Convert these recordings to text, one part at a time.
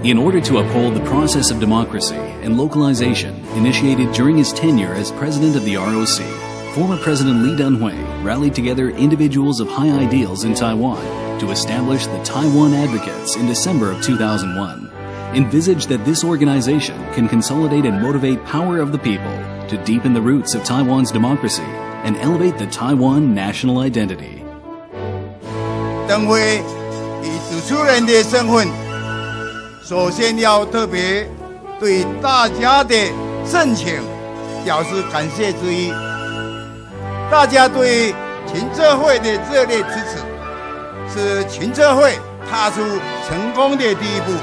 In order to uphold the process of democracy and localization initiated during his tenure as president of the ROC, former President Lee Teng-hui rallied together individuals of high ideals in Taiwan to establish the Taiwan Advocates in December of 2001, envisaged that this organization can consolidate and motivate power of the people to deepen the roots of Taiwan's democracy and elevate the Taiwan national identity. 登辉以主持人的身份，首先要特别对大家的盛情表示感谢之意。大家对群策会的热烈支持，是群策会踏出成功的第一步。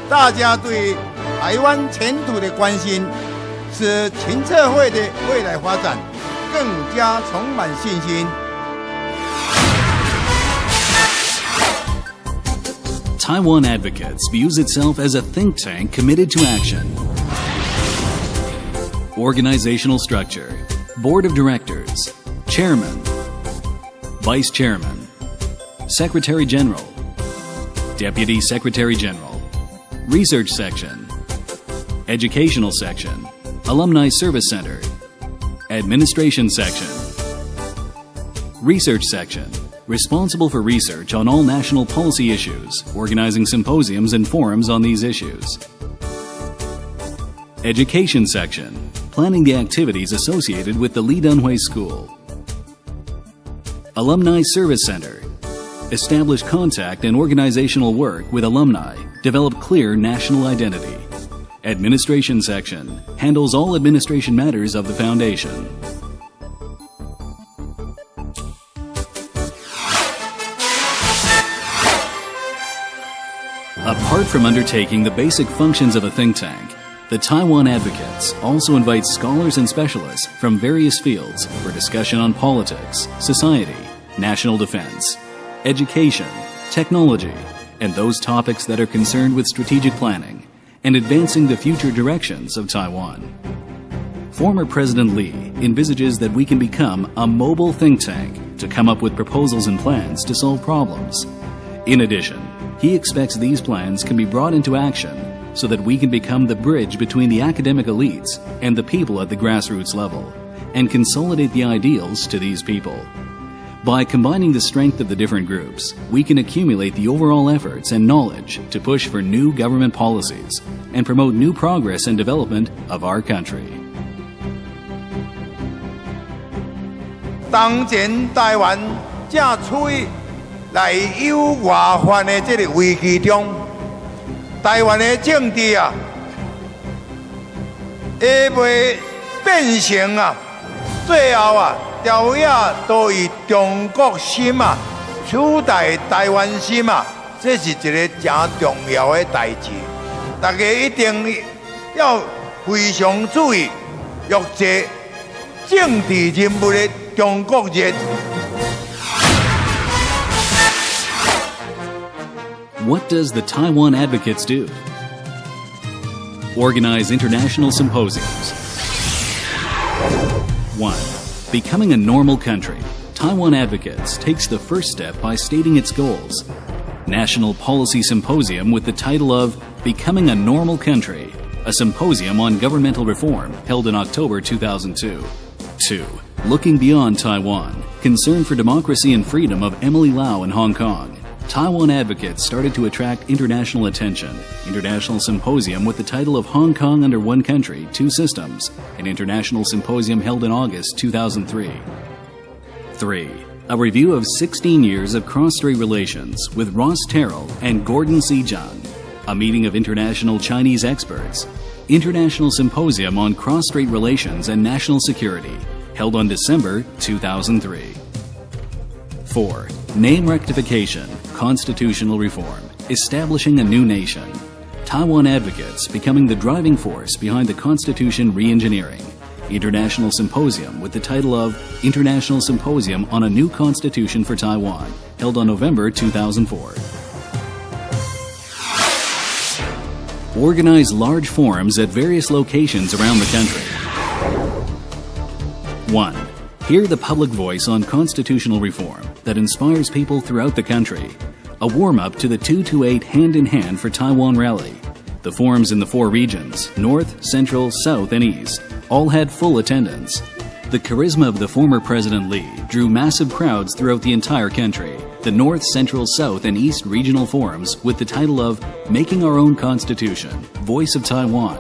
大家对台湾前途的关心，使群策会的未来发展更加充满信心。Taiwan Advocates views itself as a think tank committed to action. Organizational structure: Board of Directors, Chairman, Vice Chairman, Secretary General, Deputy Secretary General, Research Section, Educational Section, Alumni Service Center, Administration Section, Research Section, responsible for research on all national policy issues, organizing symposiums and forums on these issues. Education Section, planning the activities associated with the Lee Teng-hui School. Alumni Service Center, establish contact and organizational work with alumni, develop clear national identity. Administration Section, handles all administration matters of the foundation. Apart from undertaking the basic functions of a think tank, the Taiwan Advocates also invite scholars and specialists from various fields for discussion on politics, society, national defense, education, technology, and those topics that are concerned with strategic planning and advancing the future directions of Taiwan. Former President Lee envisages that we can become a mobile think tank to come up with proposals and plans to solve problems. In addition, he expects these plans can be brought into action so that we can become the bridge between the academic elites and the people at the grassroots level and consolidate the ideals to these people. By combining the strength of the different groups, we can accumulate the overall efforts and knowledge to push for new government policies and promote new progress and development of our country. 当前台湾正处于内忧外患的这个危机中，台湾的政治会袂变成最后条尾都以中国心取代台湾心这是一个真重要的代志。大家一定要非常注意约制政治人物的中国人。What does the Taiwan Advocates do? Organize international symposiums. 1. Becoming a normal country. Taiwan Advocates takes the first step by stating its goals. National Policy Symposium with the title of Becoming a Normal Country, a symposium on governmental reform held in October 2002. 2. Looking beyond Taiwan. Concern for democracy and freedom of Emily Lau in Hong Kong. Taiwan Advocates started to attract international attention. International Symposium with the title of Hong Kong Under One Country, Two Systems, an international symposium held in August 2003. 3. A review of 16 years of cross-strait relations with Ross Terrell and Gordon C. Zhang. A meeting of international Chinese experts. International Symposium on Cross-Strait Relations and National Security, held on December 2003. 4. Name rectification, constitutional reform, establishing a new nation. Taiwan Advocates becoming the driving force behind the Constitution re-engineering. International Symposium with the title of International Symposium on a New Constitution for Taiwan, held on November 2004. Organize large forums at various locations around the country. 1. Hear the public voice on constitutional reform that inspires people throughout the country. A warm-up to the 228 Hand in Hand for Taiwan rally. The forums in the 4 regions, North, Central, South, and East, all had full attendance. The charisma of the former President Lee drew massive crowds throughout the entire country. The North, Central, South, and East regional forums with the title of Making Our Own Constitution, Voice of Taiwan.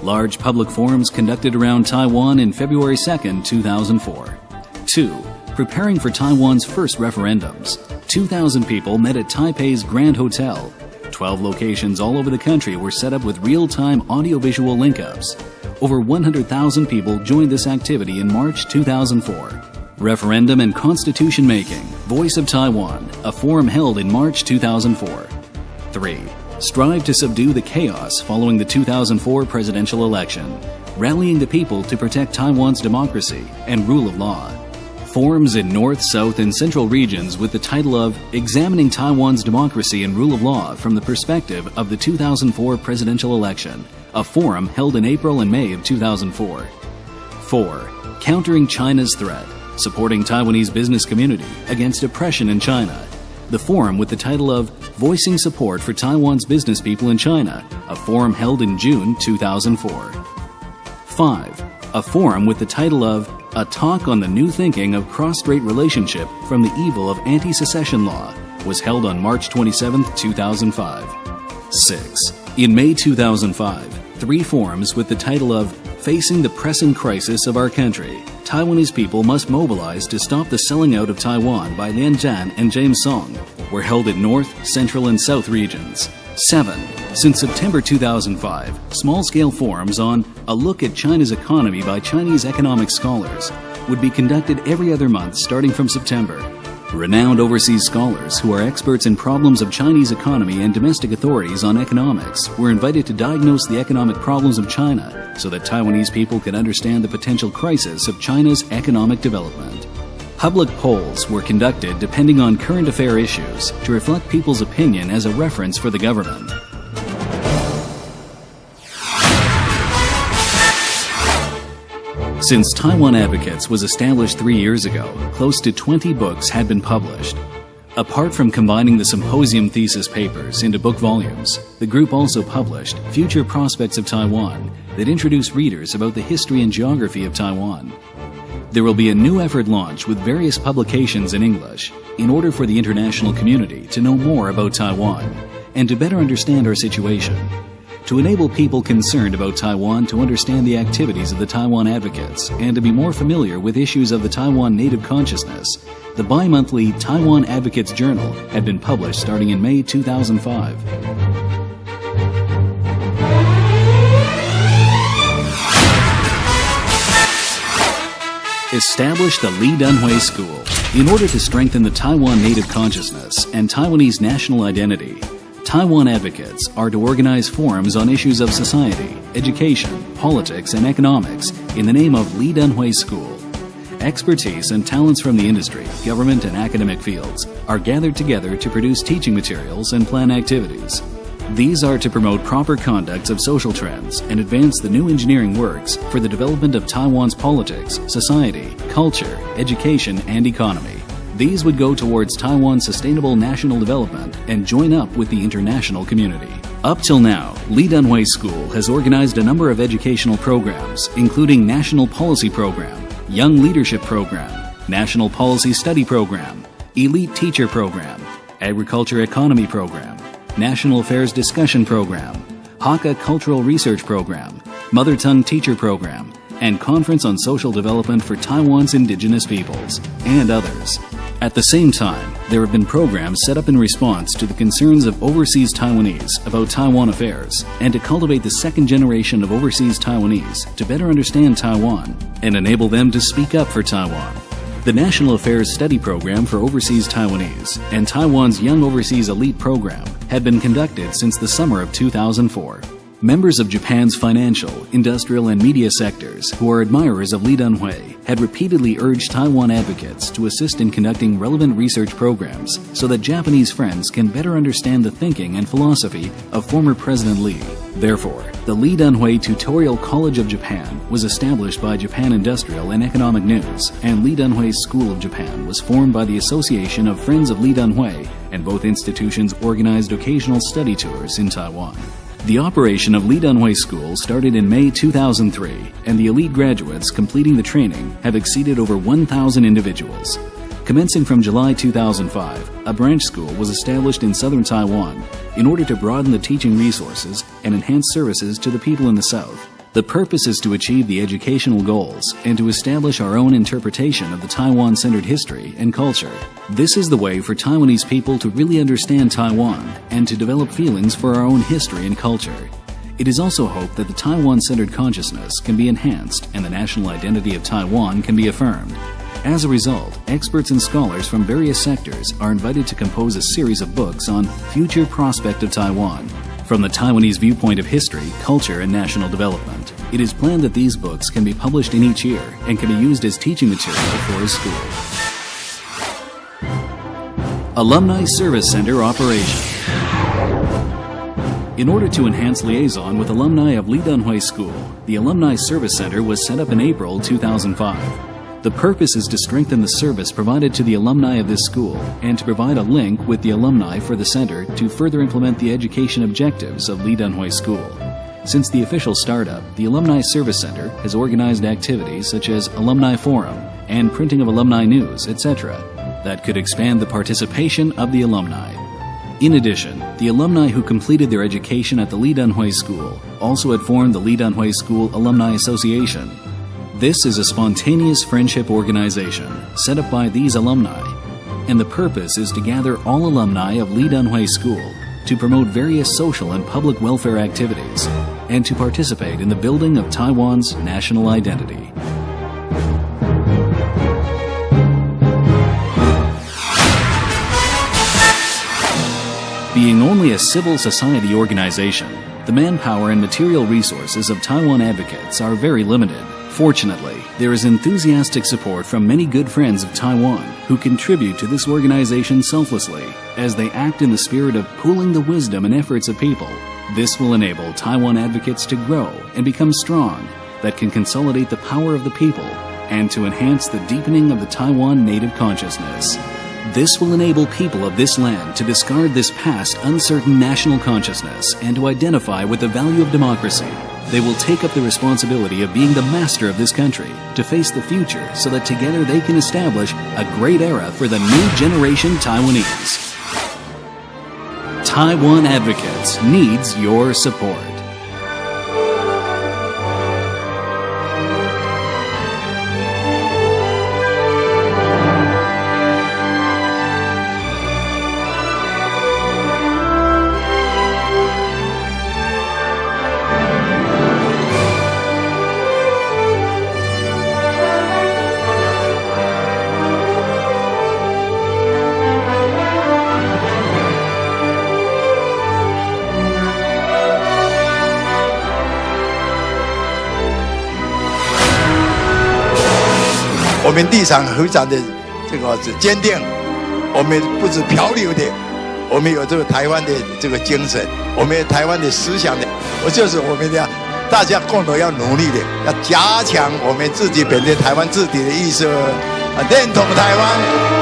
Large public forums conducted around Taiwan in February 2, 2004. 2. Preparing for Taiwan's first referendums. 2,000 people met at Taipei's Grand Hotel. 12 locations all over the country were set up with real-time audiovisual link-ups. Over 100,000 people joined this activity in March 2004. Referendum and Constitution Making, Voice of Taiwan, a forum held in March 2004. 3. Strive to subdue the chaos following the 2004 presidential election, rallying the people to protect Taiwan's democracy and rule of law. Forums in North, South, and Central regions with the title of Examining Taiwan's Democracy and Rule of Law from the Perspective of the 2004 Presidential Election, a forum held in April and May of 2004. 4. Countering China's Threat, Supporting Taiwanese Business Community Against Oppression in China, the forum with the title of Voicing Support for Taiwan's Business People in China, a forum held in June 2004. 5. A forum with the title of A Talk on the New Thinking of Cross-Strait Relationship from the Evil of Anti-Secession Law was held on March 27, 2005. 6. In May 2005, 3 forums with the title of Facing the Pressing Crisis of Our Country, Taiwanese People Must Mobilize to Stop the Selling Out of Taiwan by Lian Zhan and James Song were held in North, Central, and South regions. 7. Since September 2005, small-scale forums on A Look at China's Economy by Chinese economic scholars would be conducted every other month starting from September. Renowned overseas scholars who are experts in problems of Chinese economy and domestic authorities on economics were invited to diagnose the economic problems of China so that Taiwanese people could understand the potential crisis of China's economic development. Public polls were conducted depending on current affair issues to reflect people's opinion as a reference for the government. Since Taiwan Advocates was established 3 years ago, close to 20 books had been published. Apart from combining the symposium thesis papers into book volumes, the group also published Future Prospects of Taiwan that introduce readers about the history and geography of Taiwan. There will be a new effort launched with various publications in English in order for the international community to know more about Taiwan and to better understand our situation. To enable people concerned about Taiwan to understand the activities of the Taiwan Advocates and to be more familiar with issues of the Taiwan native consciousness, the bi-monthly Taiwan Advocates Journal had been published starting in May 2005. Establish the Lee Dunhui School. In order to strengthen the Taiwan native consciousness and Taiwanese national identity, Taiwan Advocates are to organize forums on issues of society, education, politics, and economics in the name of Lee Dunhui School. Expertise and talents from the industry, government, and academic fields are gathered together to produce teaching materials and plan activities. These are to promote proper conduct of social trends and advance the new engineering works for the development of Taiwan's politics, society, culture, education, and economy. These would go towards Taiwan's sustainable national development and join up with the international community. Up till now, Lee Dunhui School has organized a number of educational programs, including National Policy Program, Young Leadership Program, National Policy Study Program, Elite Teacher Program, Agriculture Economy Program, National Affairs Discussion Program, Hakka Cultural Research Program, Mother Tongue Teacher Program, and Conference on Social Development for Taiwan's Indigenous Peoples, and others. At the same time, there have been programs set up in response to the concerns of overseas Taiwanese about Taiwan affairs and to cultivate the second generation of overseas Taiwanese to better understand Taiwan and enable them to speak up for Taiwan. The National Affairs Study Program for Overseas Taiwanese and Taiwan's Young Overseas Elite Program had been conducted since the summer of 2004. Members of Japan's financial, industrial, and media sectors who are admirers of Lee Dunhui had repeatedly urged Taiwan advocates to assist in conducting relevant research programs so that Japanese friends can better understand the thinking and philosophy of former President Lee. Therefore, the Lee Dunhui Tutorial College of Japan was established by Japan Industrial and Economic News, and Lee Dunhui School of Japan was formed by the Association of Friends of Lee Dunhui, and both institutions organized occasional study tours in Taiwan. The operation of Lee Dunhui School started in May 2003, and the elite graduates completing the training have exceeded over 1,000 individuals. Commencing from July 2005, a branch school was established in southern Taiwan in order to broaden the teaching resources and enhance services to the people in the south. The purpose is to achieve the educational goals and to establish our own interpretation of the Taiwan-centered history and culture. This is the way for Taiwanese people to really understand Taiwan and to develop feelings for our own history and culture. It is also hoped that the Taiwan-centered consciousness can be enhanced and the national identity of Taiwan can be affirmed. As a result, experts and scholars from various sectors are invited to compose a series of books on future prospect of Taiwan, from the Taiwanese viewpoint of history, culture, and national development. It is planned that these books can be published in each year and can be used as teaching material for a school. Alumni Service Center Operation. In order to enhance liaison with alumni of Lee Dunhui School, the Alumni Service Center was set up in April 2005. The purpose is to strengthen the service provided to the alumni of this school and to provide a link with the alumni for the center to further implement the education objectives of Lee Dunhui School. Since the official startup, the Alumni Service Center has organized activities such as Alumni Forum and printing of alumni news, etc., that could expand the participation of the alumni. In addition, the alumni who completed their education at the Lee Dunhui School also had formed the Lee Dunhui School Alumni Association. This is a spontaneous friendship organization set up by these alumni, and the purpose is to gather all alumni of Lee Dunhui School to promote various social and public welfare activities and to participate in the building of Taiwan's national identity. Being only a civil society organization, the manpower and material resources of Taiwan advocates are very limited. Fortunately, there is enthusiastic support from many good friends of Taiwan who contribute to this organization selflessly as they act in the spirit of pooling the wisdom and efforts of people. This will enable Taiwan advocates to grow and become strong that can consolidate the power of the people and to enhance the deepening of the Taiwan native consciousness. This will enable people of this land to discard this past uncertain national consciousness and to identify with the value of democracy. They will take up the responsibility of being the master of this country to face the future so that together they can establish a great era for the new generation Taiwanese. Taiwan Advocates needs your support.我们立场非常的坚定，我们不是漂流的，我们有这个台湾的这个精神，我们有台湾的思想的，就是我们要大家共同要努力的，要加强我们自己本身台湾自己的意识，认同台湾。